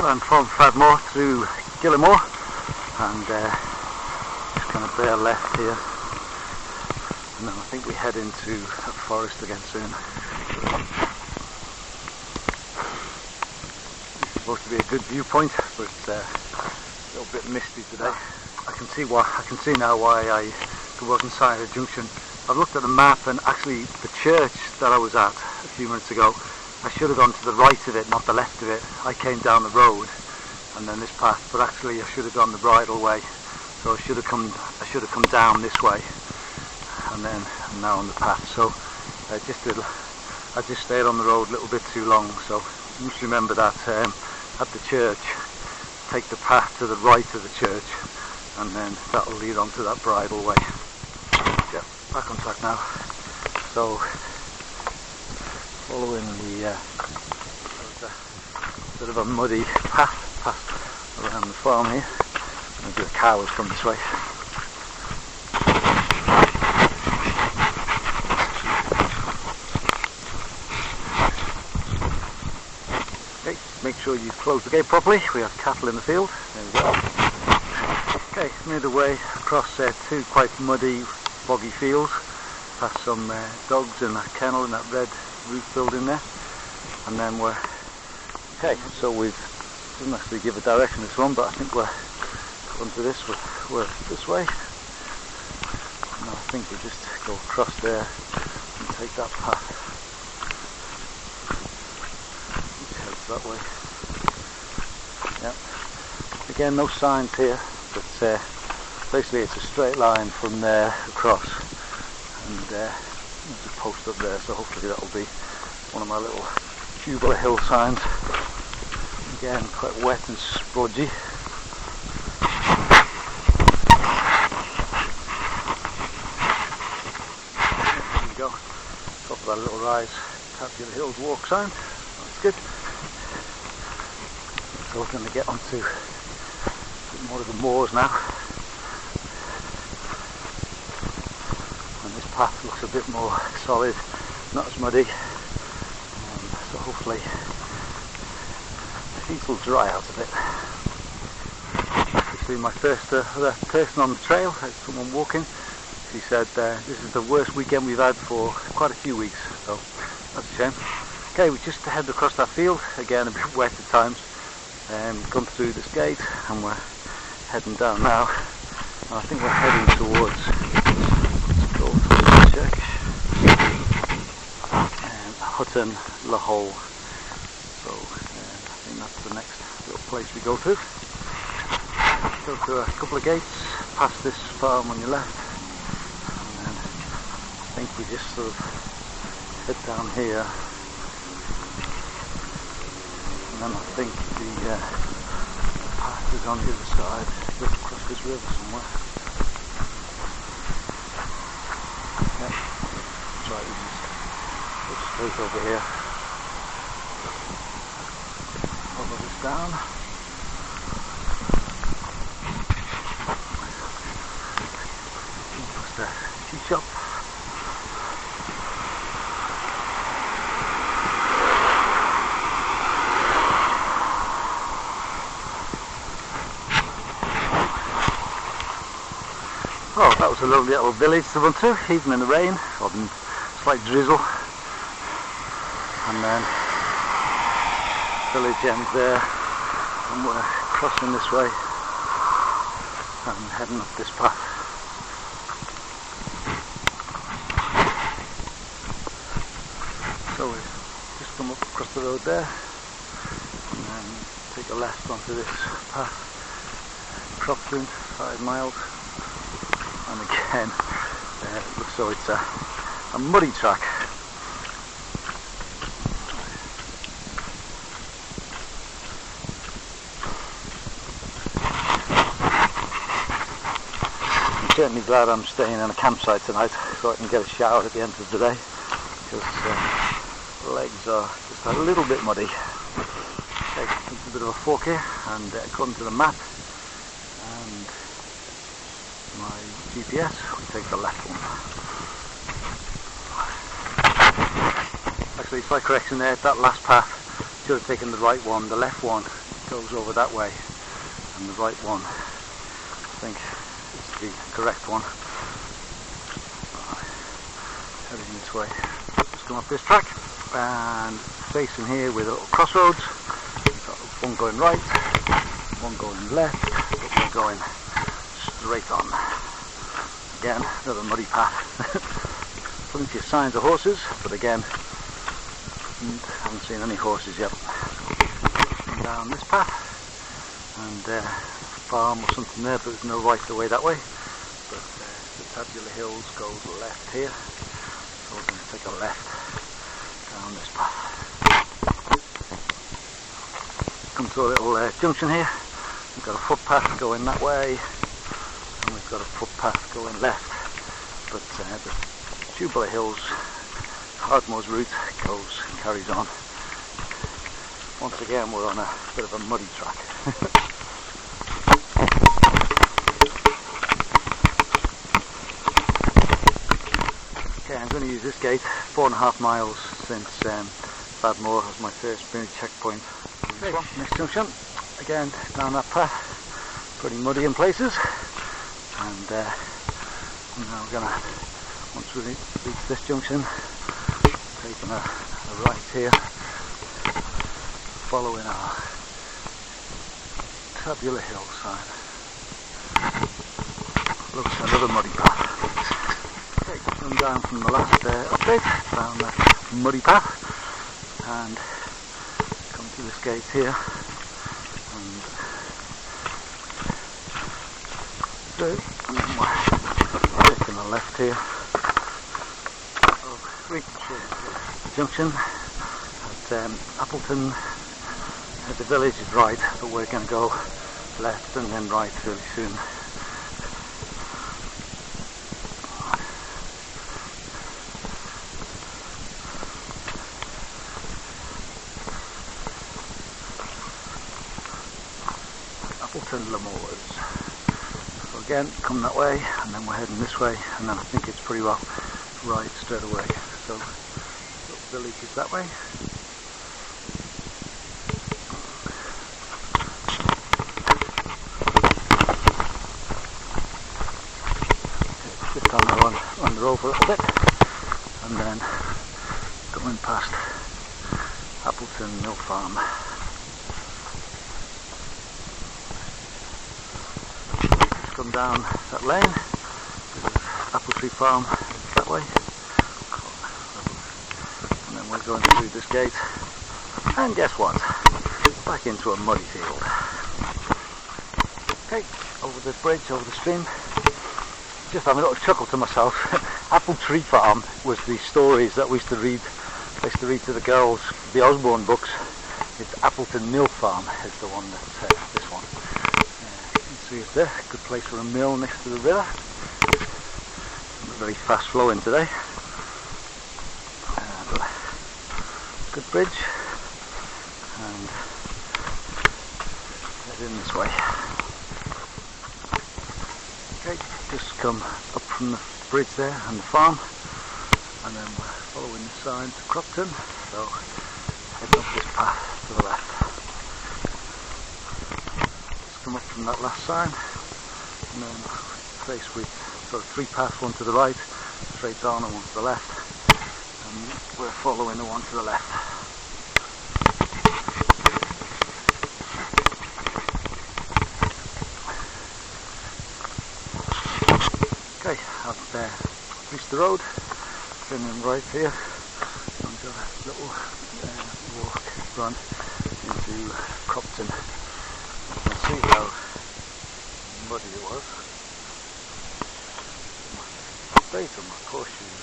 I'm from Fadmoor through Gillimore, and just kind of bear left here, and then I think we head into a forest again soon. This is supposed to be a good viewpoint, but a little bit misty today. I can see now why I wasn't inside a junction. I've looked at the map, and actually the church that I was at a few minutes ago, I should have gone to the right of it, not the left of it. I came down the road and then this path, but actually I should have gone the bridle way. So I should have come down this way, and then I'm now on the path. So I just stayed on the road a little bit too long. So you must remember that at the church, take the path to the right of the church, and then that will lead on to that bridle way. Yeah, back on track now. So following the bit of a muddy path around the farm here. Maybe the cows come this way. Okay, make sure you close the gate properly. We have cattle in the field. There we go. Okay, made our way across two quite muddy, boggy fields, past some dogs in that kennel in that red roof building there, and then we're okay. So we didn't actually give a direction this one, but I think we're onto this. We're this way, and I think we just go across there and take that path, which heads that way. Yeah. Again, no signs here, but basically it's a straight line from there across, and there's a post up there, so hopefully that will be one of my little tubular hill signs. Again, quite wet and splodgy. There we go. Top of that little rise, Tabular Hills walk sign. That's good. So we're going to get onto a bit more of the moors now. And this path looks a bit more solid, not as muddy. So hopefully the feet will dry out a bit. This is my first other person on the trail, someone walking. She said this is the worst weekend we've had for quite a few weeks, so that's a shame. Okay, we just headed across that field, again a bit wet at times, gone through this gate and we're heading down now. And I think we're heading towards, let's go to check, Hutton La Hole. So I think that's the next little place we go to. Go through a couple of gates, past this farm on your left, and then I think we just sort of head down here, and then I think the path is on the other side. Go across this river somewhere. Yep, that's right, we just go straight over here. Follow this down. Just a tea shop. Oh, that was a lovely little village to run through, even in the rain, or in slight drizzle. And then village ends there, and we're crossing this way and heading up this path. So we just come up across the road there, and then take a left onto this path, Crompton, 5 miles. And again, it looks so it's a muddy track. I'm certainly glad I'm staying in a campsite tonight, so I can get a shower at the end of the day, because the legs are just a little bit muddy. Okay, it's a bit of a fork here, and according to the map and my GPS, we take the left one. Actually, slight correction there, that last path should have taken the right one. The left one goes over that way, and the right one, I think, is the correct one. Heading this way. Just come up this track and facing here with a little crossroads. Got one going right, one going left, but we're going straight on. Again, another muddy path. Plenty of signs of horses, but again, haven't seen any horses yet. Down this path, and farm or something there, but there's no right of way that way. But the Tabular Hills goes left here, so we're going to take a left down this path. Come to a little junction here. We've got a footpath going that way, and we've got a footpath going left. But the Tubular Hills, Fadmoor's route carries on. Once again, we're on a bit of a muddy track. Okay, I'm going to use this gate, 4.5 miles since Fadmoor was my first village checkpoint. Okay, next junction, again down that path, pretty muddy in places, and now we're going to, once we reach this junction, taking a right here, following our Tabular Hill sign. Looks like another muddy path. Okay, come down from the last update, down that muddy path, and come to this gate here, and through, and then we're taking a left here. So, reach the junction at Appleton. The village is right, but we're going to go left and then right really soon. Appleton Lemoors. So again, come that way, and then we're heading this way, and then I think it's pretty well right straight away. So the village is that way. On the road for a little bit, and then going past Appleton Mill Farm. Come down that lane, Apple Tree Farm that way, and then we're going through this gate, and guess what? Back into a muddy field. Okay, over this bridge, over the stream. Just having a little chuckle to myself. Apple Tree Farm was the stories that we used to read. I used to read to the girls the Osborne books. It's Appleton Mill Farm is the one that's this one. You can see it there. Good place for a mill next to the river. Very fast flowing today. Good bridge. And head in this way. Okay, just come up from the bridge there and the farm, and then we're following the sign to Cropton, so heading up this path to the left. Just come up from that last sign, and then face with sort of 3 paths, one to the right, straight on, and one to the left, and we're following the one to the left. Okay, I've reached the road, turning right here, and got a little run into Cropton. You can see how muddy it was. My feet and my horseshoes.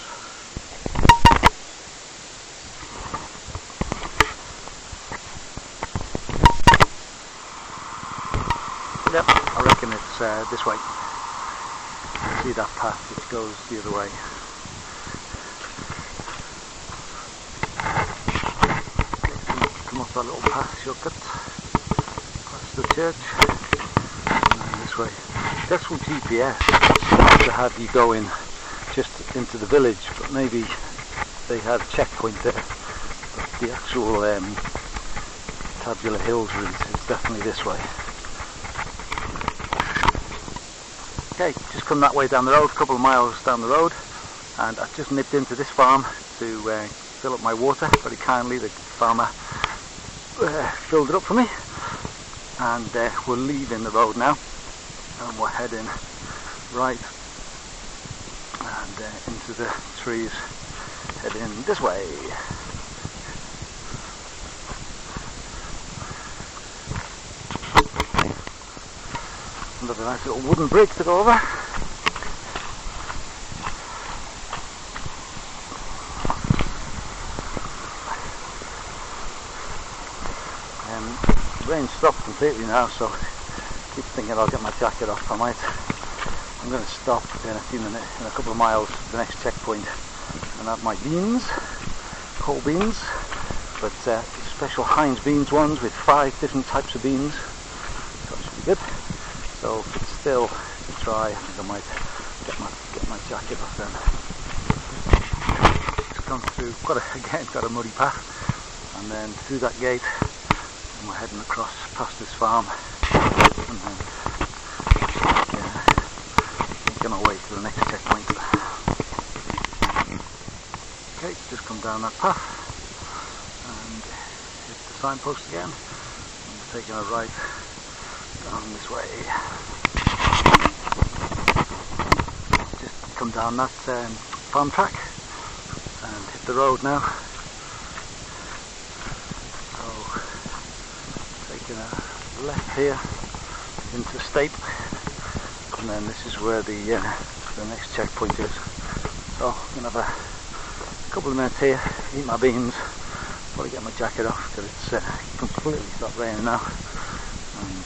Yep, I reckon it's this way. See that path which goes the other way. Come up that little path shortcut past the church, and then this way. That's from GPS to have you go in just into the village, but maybe they had a checkpoint there. But the actual Tabular Hills route, it's definitely this way. Okay, just come that way down the road, a couple of miles down the road, and I've just nipped into this farm to fill up my water. Very kindly the farmer filled it up for me, and we're leaving the road now, and we're heading right and into the trees, heading this way. Another nice little wooden bridge to go over. The rain stopped completely now, so I keep thinking I'll get my jacket off. I'm going to stop in a few minutes, in a couple of miles to the next checkpoint, and have my beans, cold beans, but special Heinz beans ones with 5 different types of beans, so that should be good. So if it's still dry, I think I might get my jacket off then. Just gone through quite a muddy path, and then through that gate, and we're heading across past this farm, and then making our way to the next checkpoint. Okay, just come down that path and hit the signpost again, and we're taking a right down this way. Just come down that farm track and hit the road now. So taking a left here into Stape, and then this is where the next checkpoint is. So I'm going to have a couple of minutes here, eat my beans, probably get my jacket off because it's completely stopped raining now. And